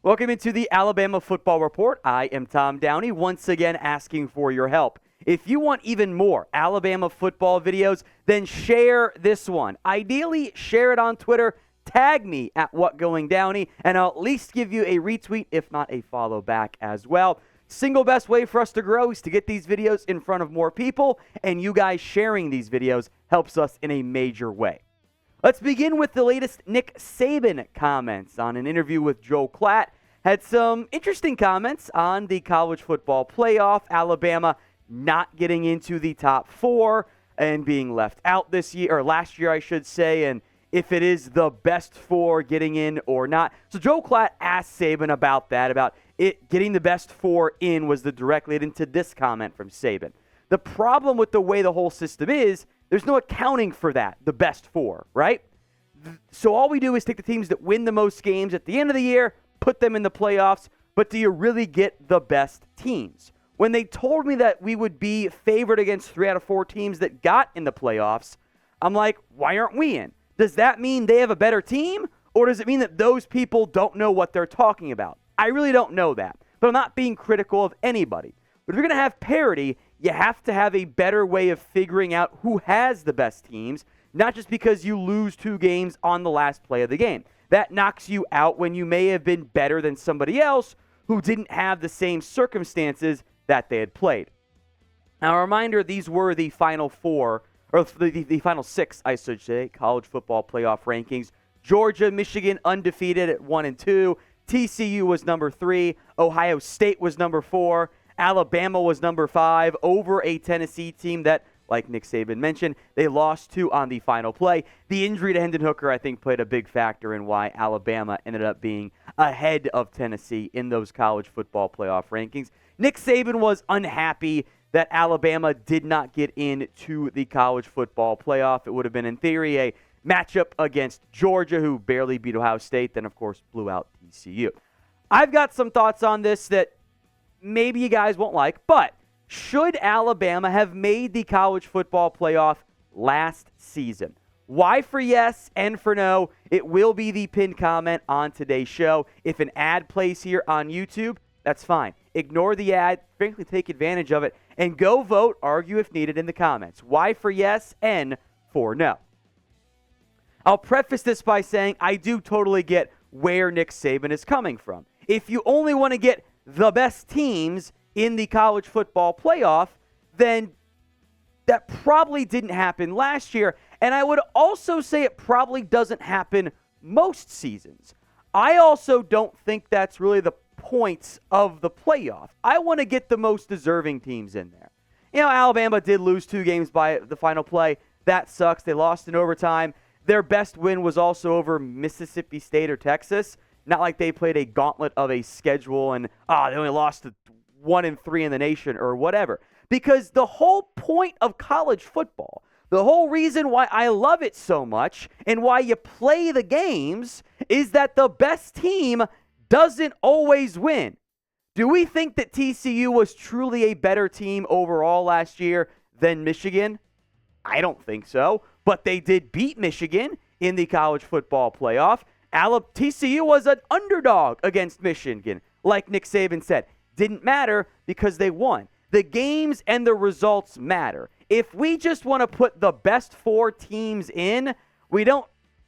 Welcome into the Alabama Football Report. I am Tom Downey, once again asking for your help. If you want even more Alabama football videos, then share this one. Ideally, share it on Twitter. Tag me at WhatGoingDowney, and I'll at least give you a retweet, if not a follow back as well. Single best way for us to grow is to get these videos in front of more people, and you guys sharing these videos helps us in a major way. Let's begin with the latest Nick Saban comments on an interview with Joel Klatt. Had some interesting comments on the college football playoff, Alabama not getting into the top four and being left out this year, or last year I should say, and if it is the best four getting in or not. So Joel Klatt asked Saban about that, about it getting the best four in was the direct lead into this comment from Saban. The problem with the way the whole system is, there's no accounting for that, the best four, right? So all we do is take the teams that win the most games at the end of the year, put them in the playoffs, but do you really get the best teams? When they told me that we would be favored against 3 out of 4 teams that got in the playoffs, I'm like, why aren't we in? Does that mean they have a better team? Or does it mean that those people don't know what they're talking about? I really don't know that, but I'm not being critical of anybody. But if you're going to have parity, you have to have a better way of figuring out who has the best teams, not just because you lose 2 games on the last play of the game. That knocks you out when you may have been better than somebody else who didn't have the same circumstances that they had played. Now, a reminder, these were the final 4, or the final 6, I should say, college football playoff rankings. Georgia, Michigan undefeated at 1 and 2. TCU was number 3. Ohio State was number 4. Alabama was number 5 over a Tennessee team that, like Nick Saban mentioned, they lost to on the final play. The injury to Hendon Hooker, I think, played a big factor in why Alabama ended up being ahead of Tennessee in those college football playoff rankings. Nick Saban was unhappy that Alabama did not get into the college football playoff. It would have been, in theory, a matchup against Georgia, who barely beat Ohio State, then, of course, blew out TCU. I've got some thoughts on this that maybe you guys won't like, but should Alabama have made the college football playoff last season? Y for yes, N for no. It will be the pinned comment on today's show. If an ad plays here on YouTube, that's fine. Ignore the ad, frankly take advantage of it, and go vote, argue if needed in the comments. Y for yes, N for no. I'll preface this by saying I do totally get where Nick Saban is coming from. If you only want to get the best teams in the college football playoff, then that probably didn't happen last year. And I would also say it probably doesn't happen most seasons. I also don't think that's really the points of the playoff. I want to get the most deserving teams in there. You know, Alabama did lose 2 games by the final play. That sucks. They lost in overtime. Their best win was also over Mississippi State or Texas. Not like they played a gauntlet of a schedule and, they only lost to 1 and 3 in the nation or whatever. Because the whole point of college football, the whole reason why I love it so much and why you play the games is that the best team doesn't always win. Do we think that TCU was truly a better team overall last year than Michigan? I don't think so. But they did beat Michigan in the college football playoff. TCU was an underdog against Michigan, like Nick Saban said. Didn't matter because they won. The games and the results matter. If we just want to put the best 4 teams in, we don't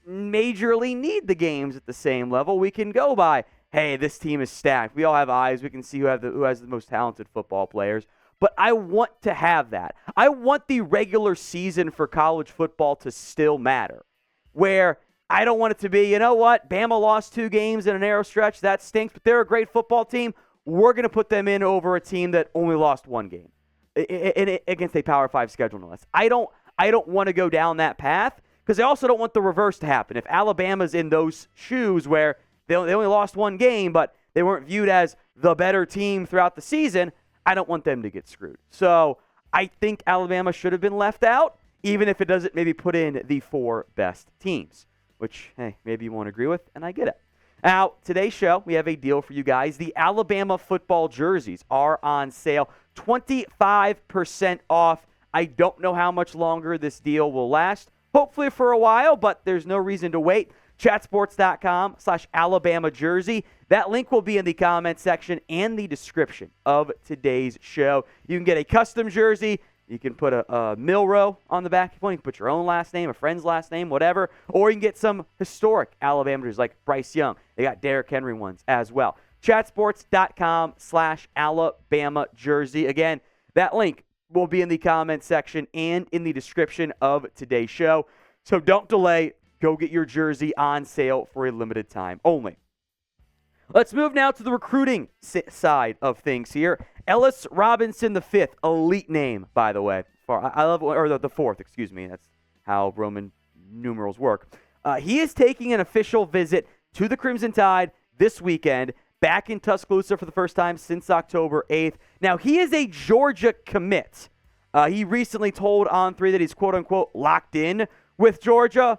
majorly need the games at the same level. We can go by, hey, this team is stacked. We all have eyes. We can see who has the most talented football players. But I want to have that. I want the regular season for college football to still matter. Where I don't want it to be, you know what, Bama lost 2 games in a narrow stretch. That stinks, but they're a great football team. We're going to put them in over a team that only lost 1 game against a Power 5 schedule, no less. I don't want to go down that path because I also don't want the reverse to happen. If Alabama's in those shoes where they only lost 1 game, but they weren't viewed as the better team throughout the season, I don't want them to get screwed. So I think Alabama should have been left out, even if it doesn't maybe put in the 4 best teams, which, hey, maybe you won't agree with, and I get it. Now, today's show, we have a deal for you guys. The Alabama football jerseys are on sale, 25% off. I don't know how much longer this deal will last. Hopefully for a while, but there's no reason to wait. Chatsports.com/Alabama jersey. That link will be in the comment section and the description of today's show. You can get a custom jersey. You can put a Milrow on the back. You can put your own last name, a friend's last name, whatever. Or you can get some historic Alabama jerseys like Bryce Young. They got Derrick Henry ones as well. Chatsports.com/Alabama jersey. Again, that link will be in the comment section and in the description of today's show. So don't delay. Go get your jersey on sale for a limited time only. Let's move now to the recruiting side of things here. Ellis Robinson V, elite name, by the way. I love, or the fourth, excuse me. That's how Roman numerals work. He is taking an official visit to the Crimson Tide this weekend, back in Tuscaloosa for the first time since October 8th. Now, he is a Georgia commit. He recently told On3 that he's quote-unquote locked in with Georgia.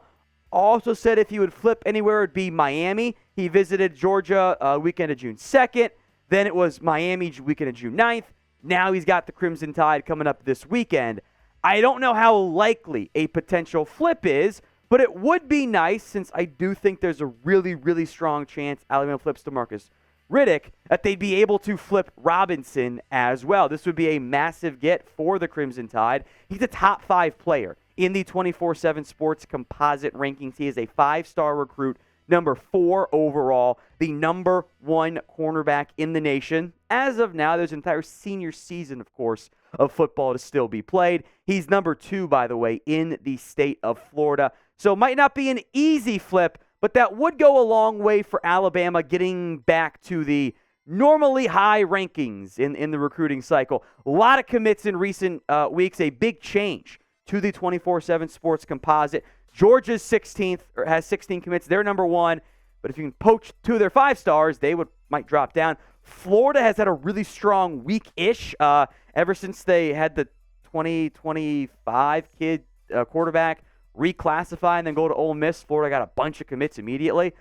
Also said if he would flip anywhere, it would be Miami. He visited Georgia weekend of June 2nd. Then it was Miami weekend of June 9th. Now he's got the Crimson Tide coming up this weekend. I don't know how likely a potential flip is, but it would be nice, since I do think there's a really, really strong chance Alabama flips to Marcus Riddick, that they'd be able to flip Robinson as well. This would be a massive get for the Crimson Tide. He's a top 5 player in the 24/7 Sports composite rankings. He is a 5-star recruit, number 4 overall, the number 1 cornerback in the nation. As of now, there's an entire senior season, of course, of football to still be played. He's number 2, by the way, in the state of Florida. So it might not be an easy flip, but that would go a long way for Alabama getting back to the normally high rankings in the recruiting cycle. A lot of commits in recent weeks, a big change to the 24/7 Sports composite. Georgia's 16th, or has 16 commits. They're number 1. But if you can poach 2 of their 5 stars, they might drop down. Florida has had a really strong week-ish ever since they had the 2025 kid quarterback reclassify and then go to Ole Miss. Florida got a bunch of commits immediately.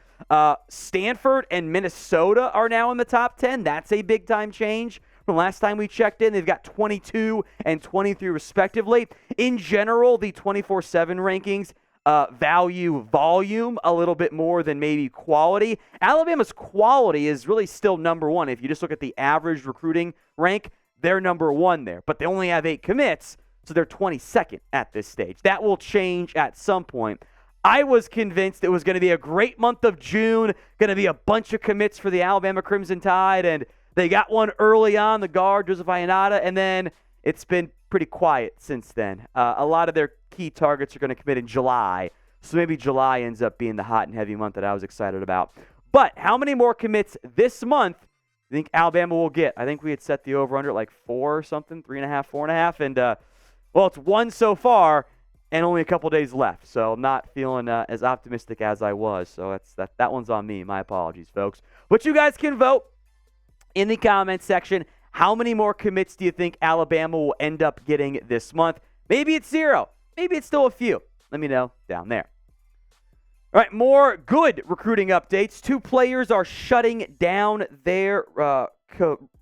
Stanford and Minnesota are now in the top 10. That's a big-time change from last time we checked in. They've got 22 and 23 respectively. In general, the 24/7 rankings value volume a little bit more than maybe quality. Alabama's quality is really still number 1. If you just look at the average recruiting rank, they're number 1 there. But they only have 8 commits, so they're 22nd at this stage. That will change at some point. I was convinced it was going to be a great month of June, going to be a bunch of commits for the Alabama Crimson Tide, and they got one early on, the guard, Joseph Ionata, and then it's been pretty quiet since then. A lot of their key targets are going to commit in July, so maybe July ends up being the hot and heavy month that I was excited about. But how many more commits this month do you think Alabama will get? I think we had set the over-under at like 4 or something, 3.5, 4.5, and well, it's 1 so far and only a couple days left, so I'm not feeling as optimistic as I was. So that one's on me. My apologies, folks. But you guys can vote in the comments section. How many more commits do you think Alabama will end up getting this month? Maybe it's 0. Maybe it's still a few. Let me know down there. All right, more good recruiting updates. 2 players are shutting down their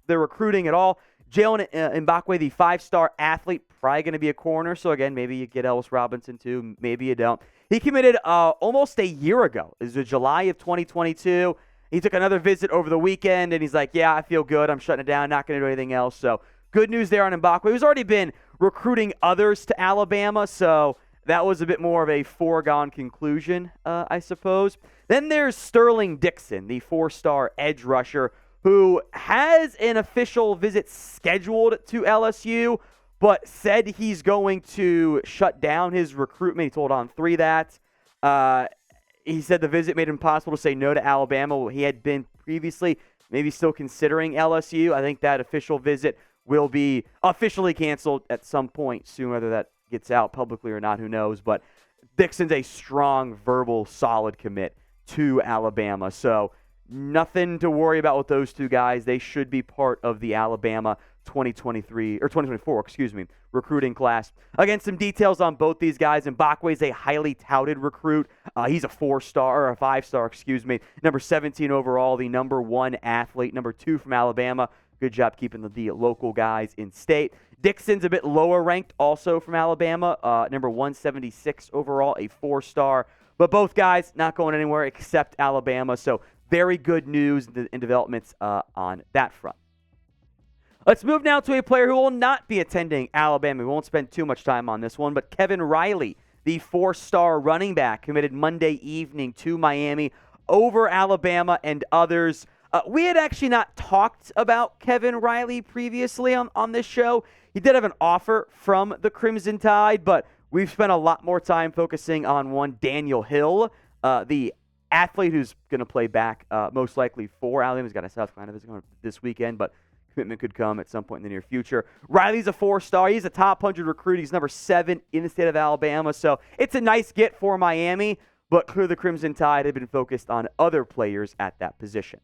recruiting at all. Jaylen Mbakwe, the 5-star athlete, probably going to be a corner. So, again, maybe you get Ellis Robinson too. Maybe you don't. He committed almost a year ago. It was July of 2022. He took another visit over the weekend, and he's like, yeah, I feel good. I'm shutting it down. Not going to do anything else. So, good news there on Mbakwe, who's already been recruiting others to Alabama. So, that was a bit more of a foregone conclusion, I suppose. Then there's Sterling Dixon, the 4-star edge rusher, who has an official visit scheduled to LSU, but said he's going to shut down his recruitment. He told On3 that. He said the visit made it impossible to say no to Alabama. He had been previously maybe still considering LSU. I think that official visit will be officially canceled at some point soon, whether that gets out publicly or not, who knows. But Dixon's a strong, verbal, solid commit to Alabama. So nothing to worry about with those 2 guys. They should be part of the Alabama 2024 recruiting class. Again, some details on both these guys. Mbakwe is a highly touted recruit. He's a 4-star, or a 5-star, number 17 overall, the number 1 athlete, number 2 from Alabama. Good job keeping the local guys in state. Dixon's a bit lower ranked also from Alabama, number 176 overall, a 4-star. But both guys not going anywhere except Alabama. So very good news and developments on that front. Let's move now to a player who will not be attending Alabama. We won't spend too much time on this one, but Kevin Riley, the 4-star running back, committed Monday evening to Miami over Alabama and others. We had actually not talked about Kevin Riley previously on this show. He did have an offer from the Crimson Tide, but we've spent a lot more time focusing on one Daniel Hill, the athlete who's going to play back most likely for Alabama. He's got a South Carolina visit going this weekend, but commitment could come at some point in the near future. Riley's a 4-star. He's a top 100 recruit. He's number 7 in the state of Alabama. So it's a nice get for Miami, but clearly the Crimson Tide have been focused on other players at that position.